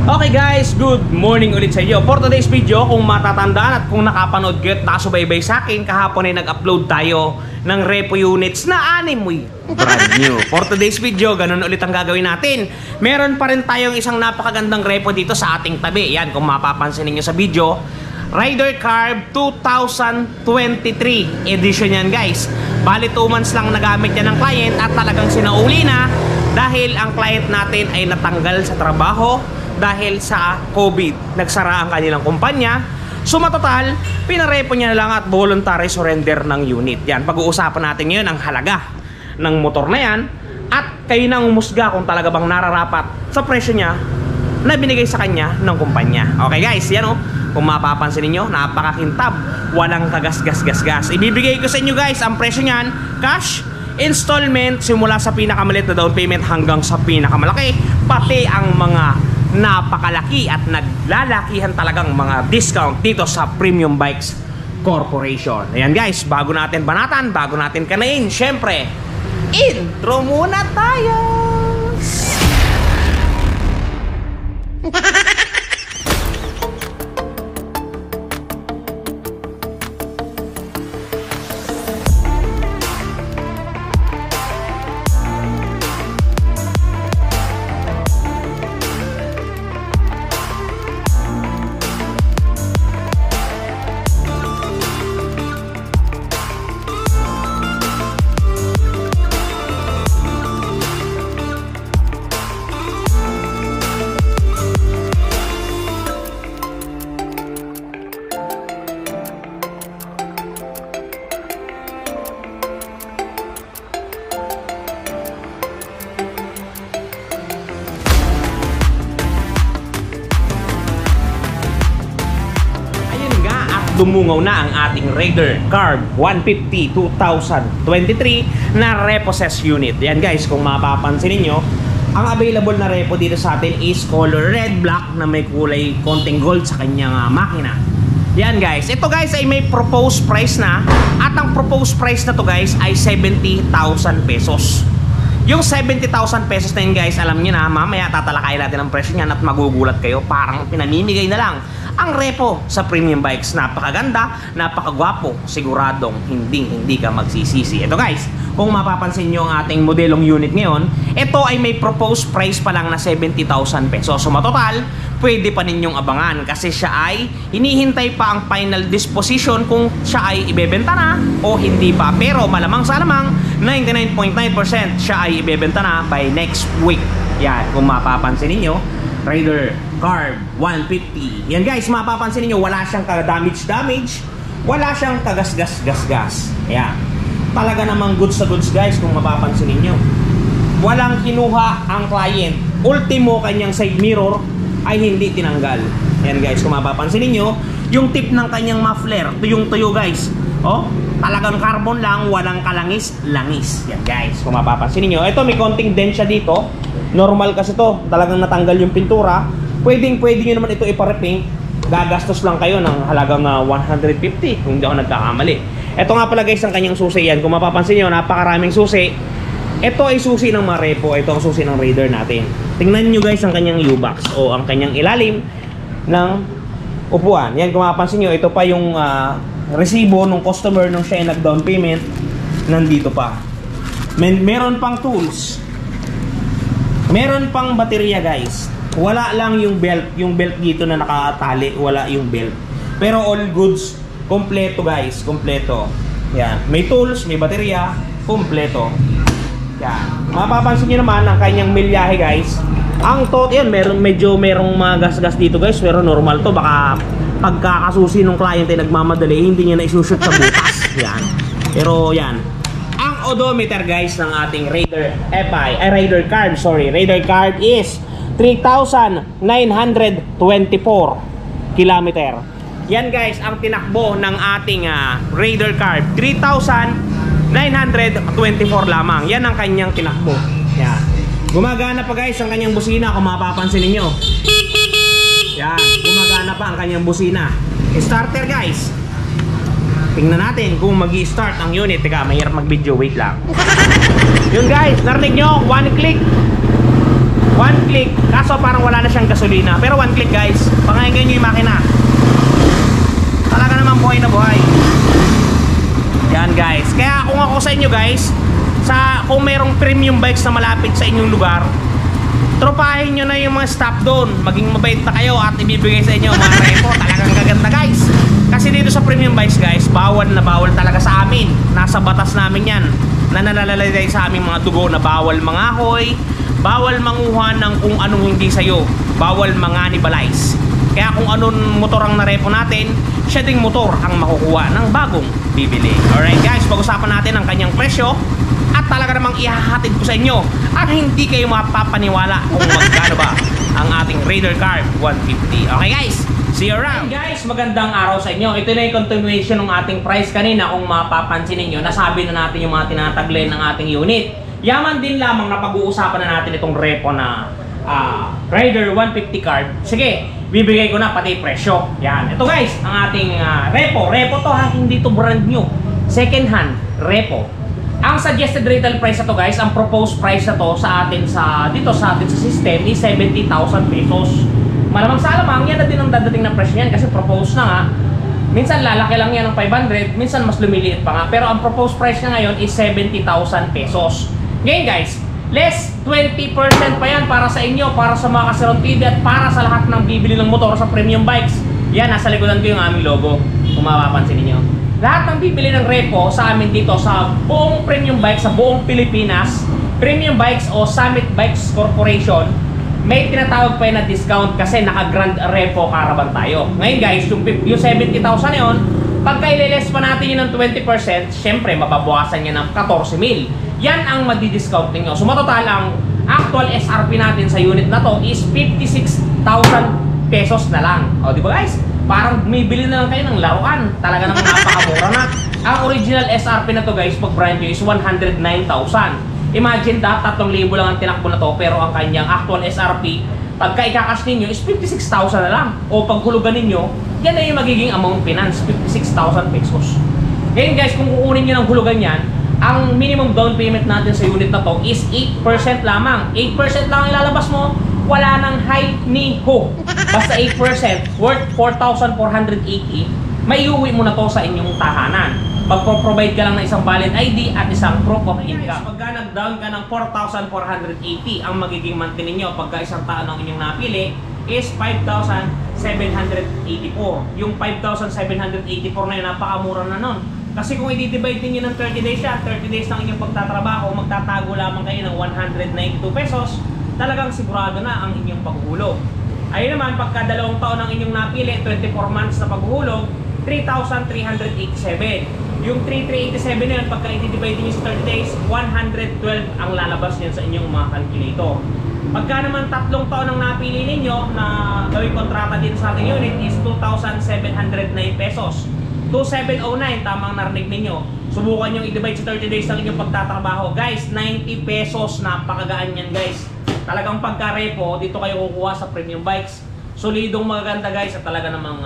Okay guys, good morning ulit sa inyo. For today's video, kung matatandaan at kung nakapanood kayo at nakasubaybay sa akin, kahapon ay nag-upload tayo ng repo units na animoy brand new. For today's video, ganun ulit ang gagawin natin. Meron pa rin tayong isang napakagandang repo dito sa ating tabi. Yan, kung mapapansin niyo sa video, Ryder Carb 2023 edition yan guys. Bali 2 months lang nagamit yan ng client at talagang sinauli na dahil ang client natin ay natanggal sa trabaho dahil sa COVID. Nagsara ang kanilang kumpanya. So matotal, pinarepo niya na lang at voluntary surrender ng unit. Yan, pag-uusapan natin ngayon ang halaga ng motor na yan at kayo nang umusga kung talaga bang nararapat sa presyo niya na binigay sa kanya ng kumpanya. Okay guys, yan o. Kung mapapansin niyo, napakakintab. Walang kagas-gas-gas-gas. Ibibigay ko sa inyo guys ang presyo niyan, cash, installment, simula sa pinakamaliit na down payment hanggang sa pinakamalaki, pati ang mga napakalaki at naglalakihan talagang mga discount dito sa Premium Bikes Corporation. Ayan guys, bago natin banatan, bago natin kanain, syempre, intro muna tayo! Dumungaw na ang ating Ryder Carb 150 2023 na repossess unit. Yan guys, kung mapapansin niyo, ang available na repo dito sa atin is color red black na may kulay konting gold sa kanyang makina. Yan guys, ito guys ay may proposed price na at ang proposed price na to guys ay 70,000 pesos. Yung 70,000 pesos na yun guys, alam niyo na, mamaya tatalakayin natin ang presyo niyan at magugulat kayo, parang pinamimigay na lang ang repo sa Premium Bikes. Napakaganda, napakagwapo, siguradong hindi ka magsisisi. Ito guys, kung mapapansin nyo ang ating modelong unit ngayon, ito ay may proposed price pa lang na 70,000 pesos. So matotal, pwede pa ninyong abangan kasi siya ay hinihintay pa ang final disposition kung siya ay ibebenta na o hindi pa. Pero malamang sa alamang, 99.9% siya ay ibebenta na by next week. Yan, kung mapapansin niyo, Ryder Carb 150. Yan guys, mapapansin niyo wala siyang ka-damage, wala siyang kagas-gas-gas-gas. Yan. Talaga namang goods sa goods guys, kung mapapansin niyo. Walang kinuha ang client. Ultimo kanyang side mirror ay hindi tinanggal. Yan guys, kung mapapansin niyo, yung tip ng kanyang muffler, tuyong-tuyo guys. Oh, talagang carbon lang, walang kalangis-langis. Yan guys, kung mapapansin niyo, ito may konting dent siya dito. Normal kasi to, talagang natanggal yung pintura. Pwede nyo naman ito iparepaint. Gagastos lang kayo ng halagang 150 kung hindi ako nagkakamali. Ito nga pala guys ang kanyang susi yan. Kung mapapansin nyo, napakaraming susi. Ito ay susi ng mga repo. Ito ang susi ng Ryder natin. Tingnan nyo guys ang kanyang U-box o ang kanyang ilalim ng upuan. Yan, kung mapapansin nyo, ito pa yung resibo ng customer nung siya ay nag-down payment. Nandito pa. Meron pang tools. Meron pang baterya guys. Wala lang yung belt dito na nakatali, wala yung belt. Pero all goods, kompleto guys, kompleto. Yan, may tools, may baterya, kompleto. Yan. Mapapansin niyo naman ang kanyang milyahe guys. Ang yan, merong mga gas-gas dito guys, pero normal to, baka pagkakasusi ng client ay nagmamadali, hindi niya na isushoot sa butas. Yan. Pero yan. Odometer guys ng ating Ryder Carb is 3,924 kilometer. Yan guys ang tinakbo ng ating Ryder Carb, 3,924 lamang. Yan ang kanyang tinakbo. Yan. Gumagana pa guys ang kanyang busina kung mapapansin niyo. Yan, gumagana pa ang kanyang busina. Starter guys. Tingnan natin kung mag-i-start ang unit. Teka, mahirap mag-video. Wait lang. Yun guys, narinig nyo? One click. One click, kaso parang wala na siyang gasolina. Pero one click guys, panginggan nyo yung makina. Talaga naman buhay na buhay. Yan guys. Kaya kung ako sa inyo guys, kung merong premium bikes na malapit sa inyong lugar, tropahin nyo na yung mga stop doon. Maging mabait na kayo at ibibigay sa inyo mga repo. Talagang gaganda guys. Kasi dito sa premium bikes guys, bawal na bawal talaga sa amin. Nasa batas namin yan. Nananalalagay sa aming mga dugo na bawal mangahoy, bawal manguha ng kung anong hindi sa'yo, bawal manganibalize. Kaya kung anong motor ang narepo natin, siya ding motor ang makukuha ng bagong bibili. Alright guys, pag-usapan natin ang kanyang presyo at talaga namang ihahatid ko sa inyo at hindi kayo mapapaniwala kung magkano ba ang ating Raider Carb 150. Okay guys, see you around. Guys, magandang araw sa inyo. Ito na yung continuation ng ating price kanina. Kung mapapansin ninyo, nasabi na natin yung mga tinataglay ng ating unit. Yaman din lamang na pag-uusapan na natin itong repo na Raider 150 Carb. Sige, bibigay ko na pati presyo. Yan. Ito guys, ang ating repo. Repo to ha, hindi to brand new. Second hand, repo. Ang suggested retail price na to guys, ang proposed price na to sa atin dito sa atin sa system is 70,000 pesos. Malamang sa alamang, yan na din ang dadating na presyo niyan kasi proposed na nga. Minsan lalaki lang yan ng 500, minsan mas lumiliit pa nga. Pero ang proposed price niya ngayon is 70,000 pesos. Ngayon guys, less 20% pa yan para sa inyo, para sa mga Kasiron TV at para sa lahat ng bibili ng motor sa premium bikes. Yan, nasa likodan ko yung aming logo, kung mapapansin niyo. Lahat ng bibili ng repo sa amin dito sa buong premium bikes, sa buong Pilipinas, Premium Bikes o Summit Bikes Corporation, may tinatawag pa yun na discount kasi naka-grand repo caravan tayo. Ngayon guys, yung 70,000 yun, pagka ileles pa natin yun ng 20%, syempre mababawasan niya ng 14,000. Yan ang madi-discount ninyo. So matotal ang actual SRP natin sa unit na to is 56,000 pesos na lang. O di ba guys? Parang may bili na lang kayo ng laruan. Talaga namang napakamura na. Ang original SRP na to guys, pag brand new is 109,000. Imagine that, 3,000 lang ang tinakbo na to, pero ang kanyang actual SRP, pagka ikakas ninyo is 56,000 na lang. O paghulugan ninyo, yan na yung magiging amount finance, 56,000 pesos. Ngayon guys, kung kukunin nyo ng hulugan yan, ang minimum down payment natin sa unit na to is 8% lamang. 8% lang ang ilalabas mo, wala nang high ni ho. Basta 8% worth 4,480, may iuwi mo na to sa inyong tahanan. Magpo-provide ka lang ng isang valid ID at isang proof of income. Pagka nag-down ka ng 4,480, ang magiging monthly ninyo pagka isang taon ang inyong napili is 5,784. Yung 5,784 na yun, napakamura na nun. Kasi kung i-divide niyo ng 30 days siya, 30 days ng inyong pagtatrabaho, magtatago lamang kayo ng 192 pesos, talagang sigurado na ang inyong paghuhulog. Ayun naman, pagka 2 taon ang inyong napili, 24 months na paghuhulog, 3,387. Yung 3,387 na yun, pagka i-divide niyo sa 30 days, 112 ang lalabas niyan sa inyong mga calculator. Pagka naman 3 taon ang napili ninyo na gawing kontrata din sa ating unit is 2,709 pesos. 2,709, tamang narinig ninyo. Subukan nyo i-divide sa 30 days ng inyong pagtatrabaho. Guys, 90 pesos, napakagaan yan guys. Talagang pagka-repo, dito kayo kukuha sa premium bikes. Solidong magaganda guys at talaga namang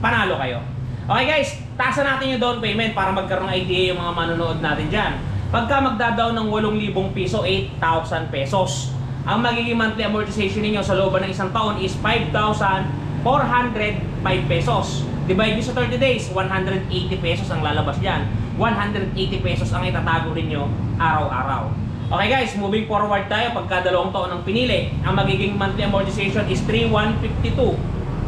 panalo kayo. Okay guys, taasan natin yung down payment para magkaroon ng idea yung mga manonood natin dyan. Pagka magdadaw ng 8,000 piso, 8,000 pesos. Ang magiging monthly amortization ninyo sa loob ng isang taon is 5,405 pesos. Divide nyo sa 30 days, 180 pesos ang lalabas dyan. 180 pesos ang itatago ninyo araw-araw. Okay guys, moving forward tayo. Pagka 2 taon ang pinili, ang magiging monthly amortization is 3,152.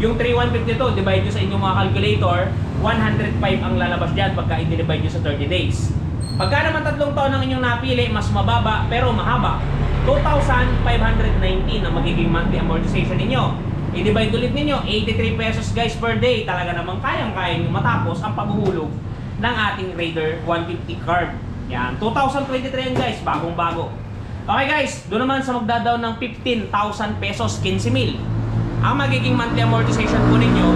Yung 3,152, divide nyo sa inyong mga calculator, 105 ang lalabas dyan pagka i-divide nyo sa 30 days. Pagka naman 3 taon ang inyong napili, mas mababa pero mahaba, 2,519 ang magiging monthly amortization ninyo. I-divide ulit ninyo, 83 pesos guys per day. Talaga namang kayang-kaya nyo matapos ang paghuhulog ng ating Raider 150 Carb. Yan, 2023 yan guys, bagong-bago. Okay guys, doon naman sa magdadaw ng 15,000 pesos, 15,000. Ang magiging monthly amortization po ninyo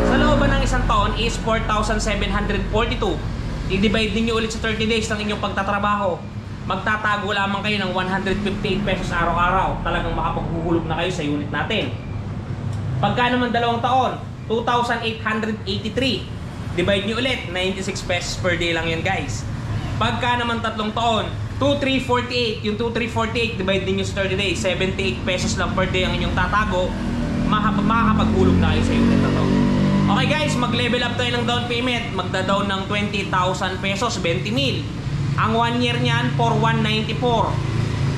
sa looban ng isang taon is 4,742. I-divide ninyo ulit sa 30 days ng inyong pagtatrabaho. Magtatago lamang kayo ng 158 pesos araw-araw. Talagang makapaghuhulog na kayo sa unit natin. Pagka naman 2 taon, 2,883. Divide nyo ulit, 96 pesos per day lang yan guys. Pagka naman 3 taon, 2,348. Yung 2,348, divide din yung 30 days. 78 pesos lang per day ang inyong tatago. Makakapagulog na kayo sa unit na to. Okay guys, mag-level up tayo ng down payment. Magda-down ng 20,000 pesos, 20,000. Ang 1 year niyan, 4,194.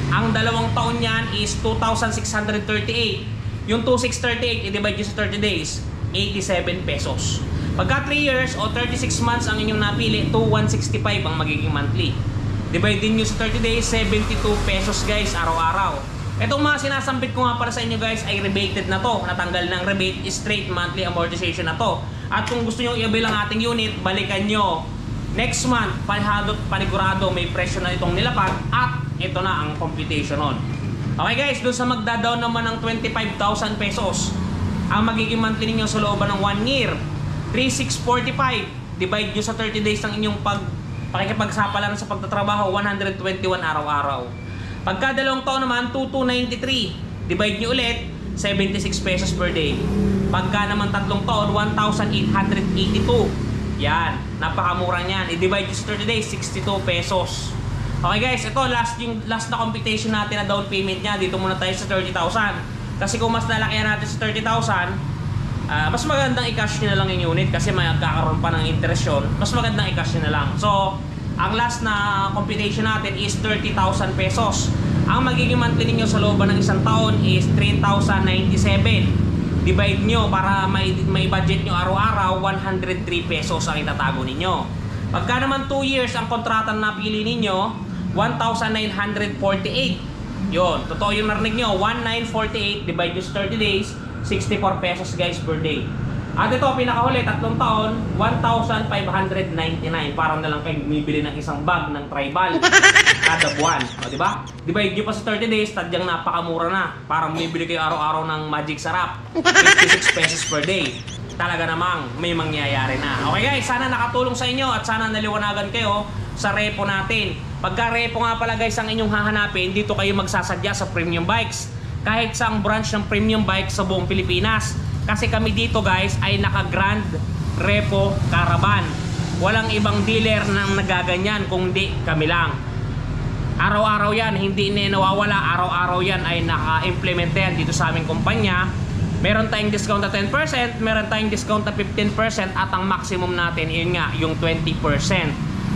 Ang 2 taon niyan is 2,638. Yung 2,638, i-divide nyo sa 30 days, 87 pesos. Pagka 3 years o 36 months ang inyong napili, 2,165 ang magiging monthly. Divide din nyo sa 30 days, 72 pesos guys, araw-araw. Itong mga sinasambit ko nga para sa inyo guys ay rebated na to. Natanggal ng rebate, straight monthly amortization na to. At kung gusto nyo i-avail ang ating unit, balikan nyo next month, panigurado may presyo na itong nilapag at ito na ang computation on. Okay guys, dun sa magda-down naman ng 25,000 pesos, ang magiging monthly ninyo sa looban ng 1 year, 3,645. Divide nyo sa 30 days ng inyong pakikipagsapalaran sa pagtatrabaho, 121 araw-araw. Pagka 2 taon naman, 2,293. Divide nyo ulit, 76 pesos per day. Pagka naman 3 taon, 1,882. Yan, napakamura niyan. I-divide nyo sa 30 days, 62 pesos. Okay guys, ito yung last na computation natin na down payment niya. Dito muna tayo sa 30,000. Kasi kung mas lalakihan natin sa 30,000, mas magandang i-cash nyo na lang yung unit kasi may magkakaroon pa ng interest yun. Mas magandang i-cash nyo na lang. So, ang last na computation natin is 30,000 pesos. Ang magiging monthly ninyo sa looban ng 1 taon is 3,097. Divide nyo para may budget nyo araw-araw, 103 pesos ang itatago ninyo. Pagka naman 2 years ang kontrata na napili ninyo, 1,948. Yun, totoo yung narinig nyo, 1,948 divide nyo sa 30 days, 64 pesos guys per day. At ito, pinakahuli, 3 taon, 1,599. Parang na lang kayo bumibili ng isang bag ng tribal kada buwan. O, diba? Divide nyo pa sa 30 days, tadyang napakamura na. Parang bumibili kayo araw-araw ng Magic Sarap. 56 pesos per day. Talaga namang may mangyayari na. Okay guys, sana nakatulong sa inyo at sana naliwanagan kayo sa repo natin. Pagka repo nga pala guys ang inyong hahanapin, dito kayo magsasadya sa Premium Bikes. Kahit sa ang branch ng Premium Bikes sa buong Pilipinas. Kasi kami dito guys ay naka-Grand Repo Caravan. Walang ibang dealer nang nagaganyan kung di kami lang. Araw-araw yan, hindi na nawawala. Araw-araw yan ay naka-implement yan dito sa aming kumpanya. Meron tayong discount na 10%, meron tayong discount na 15% at ang maximum natin yun nga, yung 20%.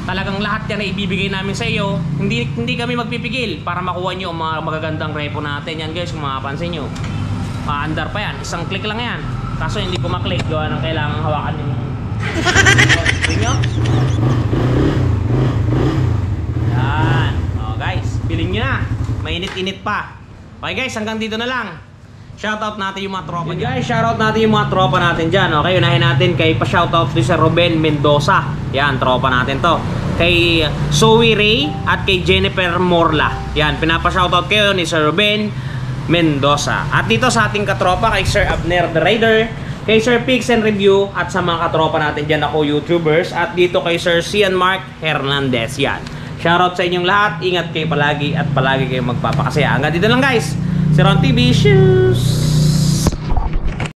Talagang lahat yan ay ibibigay namin sa iyo. Hindi kami magpipigil para makuha nyo ang mga magagandang repo natin. Yan guys, kung makapansin nyo. Andar pa yan. Isang click lang yan. Kaso hindi ko maklik. Gawa ng kailangan hawakan yung click nyo. Yan. O guys, bilhin nyo na. Mainit-init pa. Okay guys, hanggang dito na lang. Shoutout natin yung mga tropa dyan. Guys, shoutout natin yung mga tropa natin dyan. Okay, unahin natin kay pa-shoutout din sa Ruben Mendoza. Yan, tropa natin to. Kay Zoe Ray at kay Jennifer Morla. Yan, pinapa-shoutout kayo ni Sir Ruben Mendoza. At dito sa ating katropa kay Sir Abner the Rider, kay Sir Pix and Review at sa mga katropa natin dyan ako YouTubers. At dito kay Sir Cian Mark Hernandez. Yan, shoutout sa inyong lahat. Ingat kayo palagi at palagi kayo magpapakasaya. Hanggang dito lang guys. Si Ron TV Shoes.